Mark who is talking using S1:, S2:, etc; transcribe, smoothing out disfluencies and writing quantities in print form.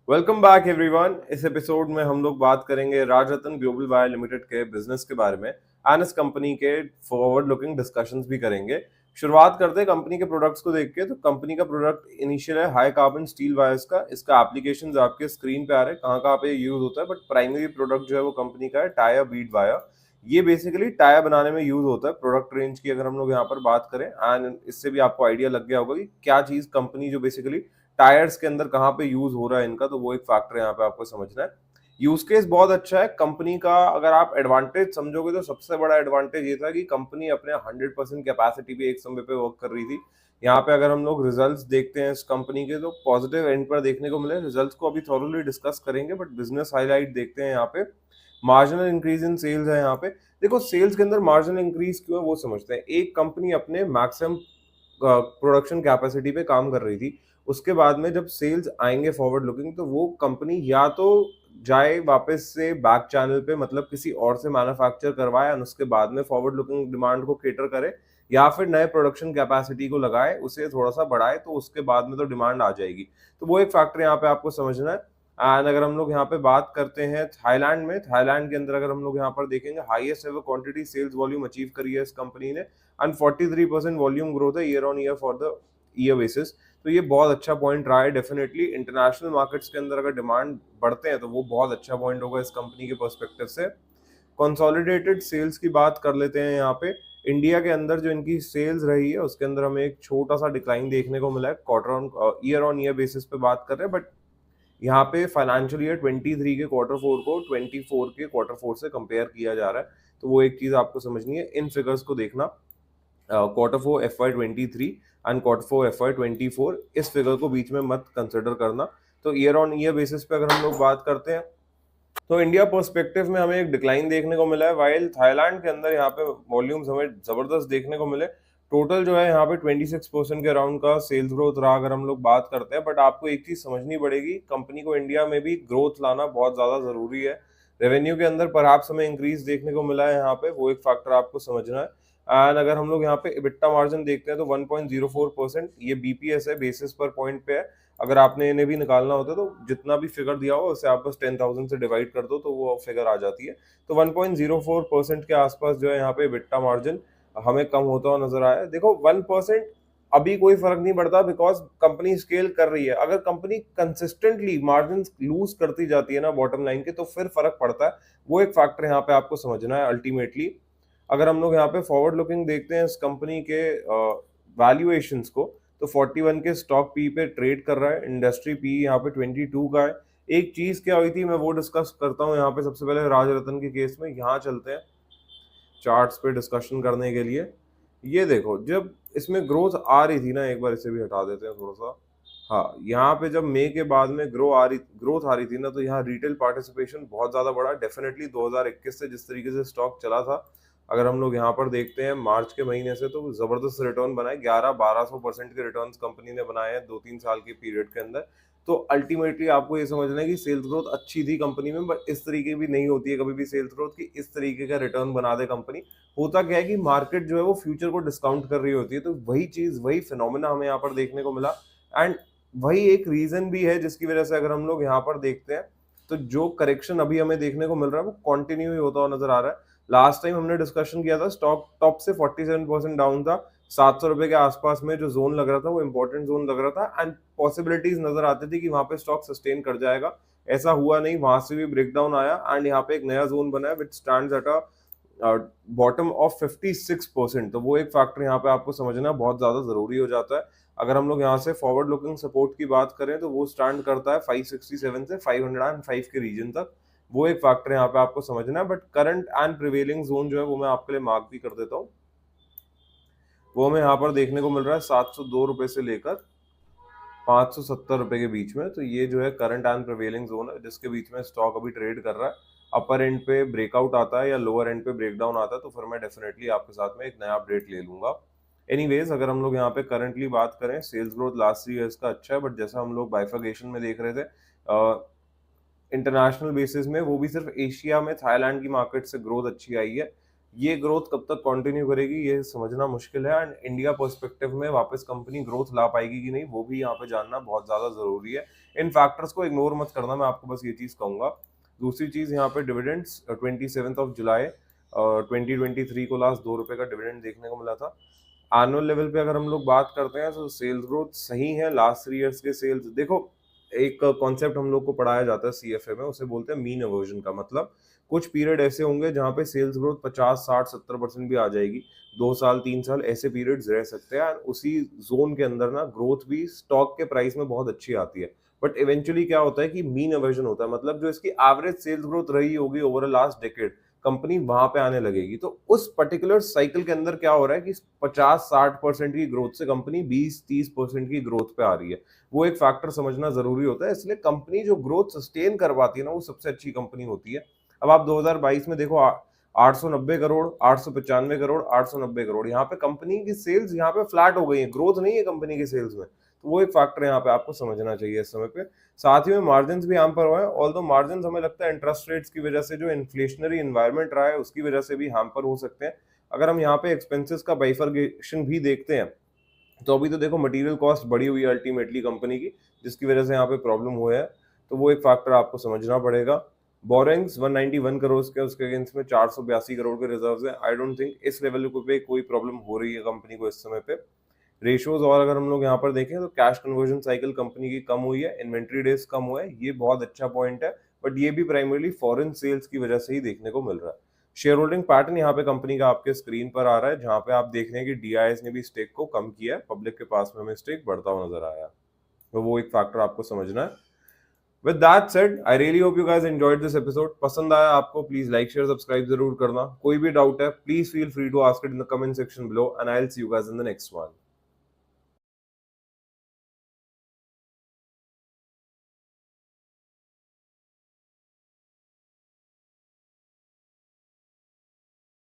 S1: Welcome back everyone. इस episode में हम लोग बात करेंगे राजरत्न ग्लोबल वायर लिमिटेड के बिजनेस के बारे में एंड इस कंपनी के फॉरवर्ड लुकिंग डिस्कशंस भी करेंगे। शुरुआत करते हैं कंपनी के प्रोडक्ट्स को देख के। तो कंपनी का प्रोडक्ट इनिशियल है हाई कार्बन स्टील वायर्स का। इसका एप्लीकेशंस आपके स्क्रीन पे आ रहे हैं कहाँ कहाँ पे यूज होता है, बट प्राइमरी प्रोडक्ट जो है वो कंपनी का है टायर बीड वायर। ये बेसिकली टायर बनाने में यूज होता है। प्रोडक्ट रेंज की अगर हम लोग यहाँ पर बात करें एंड इससे भी आपको आइडिया लग गया होगा कि क्या चीज कंपनी जो बेसिकली टायर्स के अंदर कहाँ पे यूज हो रहा है इनका, तो वो एक फैक्टर यहाँ पे आपको समझना है। यूज केस बहुत अच्छा है कंपनी का। अगर आप एडवांटेज समझोगे तो सबसे बड़ा एडवांटेज ये था कि कंपनी अपने 100% कैपेसिटी पे एक समय पे वर्क कर रही थी। यहाँ पे अगर हम लोग रिजल्ट्स देखते हैं इस कंपनी के, तो पॉजिटिव एंड पर देखने को मिले। रिजल्ट्स को अभी थॉरोली डिस्कस करेंगे, बट बिजनेस हाईलाइट देखते हैं। यहाँ पे मार्जिनल इंक्रीज इन सेल्स है। यहाँ पे देखो सेल्स के अंदर मार्जिनल इंक्रीज क्यों है वो समझते हैं। एक कंपनी अपने मैक्सिमम प्रोडक्शन कैपेसिटी पे काम कर रही थी। उसके बाद में जब सेल्स आएंगे फॉरवर्ड लुकिंग, तो वो कंपनी या तो जाए वापस से बैक चैनल पे, मतलब किसी और से मैन्युफैक्चर करवाए और उसके बाद में फॉरवर्ड लुकिंग डिमांड को केटर करे, या फिर नए प्रोडक्शन कैपेसिटी को लगाए, उसे थोड़ा सा बढ़ाए, तो उसके बाद में तो डिमांड आ जाएगी। तो वो एक फैक्टर यहाँ पे आपको समझना है। एंड अगर हम लोग यहाँ पे बात करते हैं थाईलैंड में, थाईलैंड के अंदर अगर हम लोग यहाँ पर देखेंगे highest ever quantity sales volume achieve करी है इस कंपनी ने एंड 43% वॉल्यूम ग्रोथ है year on year for the year basis. तो ये बहुत अच्छा पॉइंट रहा है। डेफिनेटली इंटरनेशनल मार्केट्स के अंदर अगर डिमांड बढ़ते हैं तो वो बहुत अच्छा पॉइंट होगा इस कंपनी के पर्सपेक्टिव से। कंसोलिडेटेड सेल्स की बात कर लेते हैं। यहाँ पे इंडिया के अंदर जो इनकी सेल्स रही है उसके अंदर हमें एक छोटा सा डिक्लाइन देखने को मिला है। क्वार्टर ऑन ईयर बेसिस पे बात कर रहे हैं, बट यहाँ पे फाइनेंशियल ईयर 23 के क्वार्टर फोर को 24 के क्वार्टर फोर से कंपेयर किया जा रहा है। तो वो एक चीज आपको समझनी है, इन फिगर्स को देखना। Quarter four FY23 and quarter four FY24, इस फिगर को बीच में मत कंसिडर करना। तो ईयर ऑन ईयर बेसिस पे अगर हम लोग बात करते हैं तो इंडिया पर्सपेक्टिव में हमें एक डिक्लाइन देखने को मिला है, वाइल थाईलैंड के अंदर यहाँ पे वॉल्यूम्स हमें जबरदस्त देखने को मिले। टोटल जो है यहाँ पे 26% के अराउंड का सेल्स ग्रोथ रहा अगर हम लोग बात करते हैं। बट आपको एक चीज समझनी पड़ेगी, कंपनी को इंडिया में भी ग्रोथ लाना बहुत ज्यादा जरूरी है। रेवेन्यू के अंदर परहैप्स हमें इंक्रीज देखने को मिला है यहाँ पे, वो एक फैक्टर आपको समझना है। एंड अगर हम लोग यहाँ पे इबिट्टा मार्जिन देखते हैं तो 1.04%, ये बीपीएस है, बेसिस पर पॉइंट पे है। अगर आपने इन्हें भी निकालना होता है तो जितना भी फिगर दिया हो उसे आप बस 10,000 से डिवाइड कर दो तो वो फिगर आ जाती है। तो 1.04% के आसपास जो है यहाँ पे बिट्टा मार्जिन हमें कम होता हुआ नजर आया है। देखो 1% अभी कोई फर्क नहीं पड़ता, बिकॉज कंपनी स्केल कर रही है। अगर कंपनी कंसिस्टेंटली मार्जिन लूज करती जाती है ना बॉटम लाइन के, तो फिर फर्क पड़ता है। वो एक फैक्टर यहाँ पे आपको समझना है अल्टीमेटली। अगर हम लोग यहाँ पे फॉरवर्ड लुकिंग देखते हैं इस कंपनी के वैल्यूएशंस को, तो 41 के स्टॉक पी पे ट्रेड कर रहा है। इंडस्ट्री पी यहाँ पे 22 का है। एक चीज क्या हुई थी मैं वो डिस्कस करता हूँ यहाँ पे। सबसे पहले राजरत्न के केस में यहाँ चलते हैं चार्ट्स पे डिस्कशन करने के लिए। ये देखो जब इसमें ग्रोथ आ रही थी ना, एक बार इसे भी हटा देते हैं थोड़ा सा। हाँ, यहाँ पे जब मई के बाद में ग्रोथ आ रही थी ना, तो यहाँ रिटेल पार्टिसिपेशन बहुत ज्यादा बढ़ा। डेफिनेटली 2021 से जिस तरीके से स्टॉक चला था, अगर हम लोग यहाँ पर देखते हैं मार्च के महीने से, तो जबरदस्त रिटर्न बनाए। 1100-1200% के रिटर्न्स कंपनी ने बनाए हैं 2-3 साल के पीरियड के अंदर। तो अल्टीमेटली आपको ये समझना है कि सेल्स ग्रोथ अच्छी थी कंपनी में, बट इस तरीके भी नहीं होती है कभी भी सेल्स ग्रोथ की इस तरीके का रिटर्न बना दे कंपनी। होता क्या है कि मार्केट जो है वो फ्यूचर को डिस्काउंट कर रही होती है। तो वही चीज, वही फिनोमेना हमें यहाँ पर देखने को मिला। एंड वही एक रीजन भी है जिसकी वजह से अगर हम लोग यहाँ पर देखते हैं तो जो करेक्शन अभी हमें देखने को मिल रहा है वो कंटिन्यू ही होता हुआ नजर आ रहा है। लास्ट टाइम हमने डिस्कशन किया था स्टॉक टॉप से 47% डाउन था। 700 रुपए के आसपास में जो जोन लग रहा था वो इंपॉर्टेंट जोन लग रहा था एंड पॉसिबिलिटीज नजर आती थी कि वहां पे स्टॉक सस्टेन कर जाएगा। ऐसा हुआ नहीं, वहां से भी ब्रेकडाउन आया एंड यहाँ पे एक नया जोन बना है विच stands at a bottom of 56%। तो वो एक फैक्टर यहाँ पे आपको समझना बहुत ज्यादा जरूरी हो जाता है। अगर हम लोग यहाँ से फॉरवर्ड लुकिंग सपोर्ट की बात करें तो वो स्टैंड करता है 567 से 505 के रीजन तक। वो एक फैक्टर यहाँ पे आपको समझना है। But current and prevailing zone जो है वो मैं आपके लिए मार्क भी कर देता हूँ। वो हमें यहाँ पर देखने को मिल रहा है 702 रुपए से लेकर 570 रुपए के बीच में। तो ये जो है करंट एंड प्रिवेलिंग जोन है जिसके बीच में स्टॉक अभी ट्रेड कर रहा है। अपर एंड पे ब्रेकआउट आता है या लोअर एंड पे ब्रेकडाउन आता है तो फिर मैं डेफिनेटली आपके साथ में एक नया अपडेट ले लूंगा। एनीवेज अगर हम लोग यहाँ पे करंटली बात करें, सेल्स ग्रोथ लास्ट ईयर का अच्छा है, बट जैसा हम लोग बाइफर्केशन में देख रहे थे इंटरनेशनल बेसिस में, वो भी सिर्फ एशिया में थाईलैंड की मार्केट से ग्रोथ अच्छी आई है। ये ग्रोथ कब तक कंटिन्यू करेगी ये समझना मुश्किल है, एंड इंडिया पर्सपेक्टिव में वापस कंपनी ग्रोथ ला पाएगी कि नहीं वो भी यहाँ पे जानना बहुत ज्यादा जरूरी है। इन फैक्टर्स को इग्नोर मत करना, मैं आपको बस ये चीज कहूंगा। दूसरी चीज यहाँ पे डिविडेंड्स 27 जुलाई 2023 को लास्ट ₹2 का डिविडेंड देखने को मिला था। एनुअल लेवल पे अगर हम लोग बात करते हैं तो सेल्स ग्रोथ सही है, लास्ट 3 इयर्स के सेल्स देखो, एक कॉन्सेप्ट हम लोग को पढ़ाया जाता है सीएफए में, उसे बोलते हैं मीन एवर्जन का मतलब कुछ पीरियड ऐसे होंगे जहां पे सेल्स ग्रोथ 50, 60, 70% भी आ जाएगी, 2 साल 3 साल ऐसे पीरियड्स रह सकते हैं, और उसी जोन के अंदर ना ग्रोथ भी स्टॉक के प्राइस में बहुत अच्छी आती है। बट इवेंचुअली क्या होता है कि मीन एवर्जन होता है, मतलब जो इसकी एवरेज सेल्स ग्रोथ रही होगी ओवर लास्ट डेकेड, कंपनी वहां पे आने लगेगी। तो उस पर्टिकुलर साइकिल के अंदर क्या हो रहा है कि 50-60% की ग्रोथ से कंपनी 20-30% की ग्रोथ पे आ रही है, वो एक फैक्टर समझना जरूरी होता है। इसलिए कंपनी जो ग्रोथ सस्टेन कर पाती है ना वो सबसे अच्छी कंपनी होती है। अब आप 2022 में देखो 890 करोड़, 895 करोड़, 890 करोड़, यहाँ पे कंपनी की सेल्स यहाँ पे फ्लैट हो गई है, ग्रोथ नहीं है कंपनी की सेल्स में। तो वो एक फैक्टर यहाँ पे आपको समझना चाहिए इस समय पे। साथ ही में मार्जिन भी हैम्पर हुआ है, ऑल्दो मार्जिन हमें लगता है इंटरेस्ट रेट्स की वजह से, जो इन्फ्लेशनरी एनवायरनमेंट रहा है उसकी वजह से भी हैम्पर हो सकते हैं। अगर हम यहाँ पे एक्सपेंसेस का बाइफरगेशन भी देखते हैं तो अभी तो देखो मटेरियल कॉस्ट बढ़ी हुई है अल्टीमेटली कंपनी की, जिसकी वजह से यहाँ पे प्रॉब्लम हुआ है। तो वो एक फैक्टर आपको समझना पड़ेगा। बोरिंग्स 191 करोड़ के, उसके अगेंस्ट में 482 करोड़ के रिजर्व्स हैं। आई डोंट थिंक इस लेवल पे कोई प्रॉब्लम हो रही है कंपनी को इस समय पे। रेशियोज और अगर हम लोग यहाँ पर देखें तो कैश कन्वर्जन साइकिल कंपनी की कम हुई है, इन्वेंट्री डेज कम हुआ है, ये बहुत अच्छा पॉइंट है। बट ये भी प्राइमरली फॉरेन सेल्स की वजह से ही देखने को मिल रहा है। शेयर होल्डिंग पैटर्न यहाँ पे कंपनी का आपके स्क्रीन पर आ रहा है, जहां पे आप देख रहे हैं कि डीआईएस ने भी स्टेक को कम किया है, पब्लिक के पास में हमें स्टेक बढ़ता हुआ नजर आया। तो वो एक फैक्टर आपको समझना है। With that said, I really hope you guys enjoyed this episode. पसंद आया आपको, प्लीज लाइक शेयर सब्सक्राइब जरूर करना। कोई भी डाउट है please feel free to ask it in the comment section below, and I will see you guys in the next one.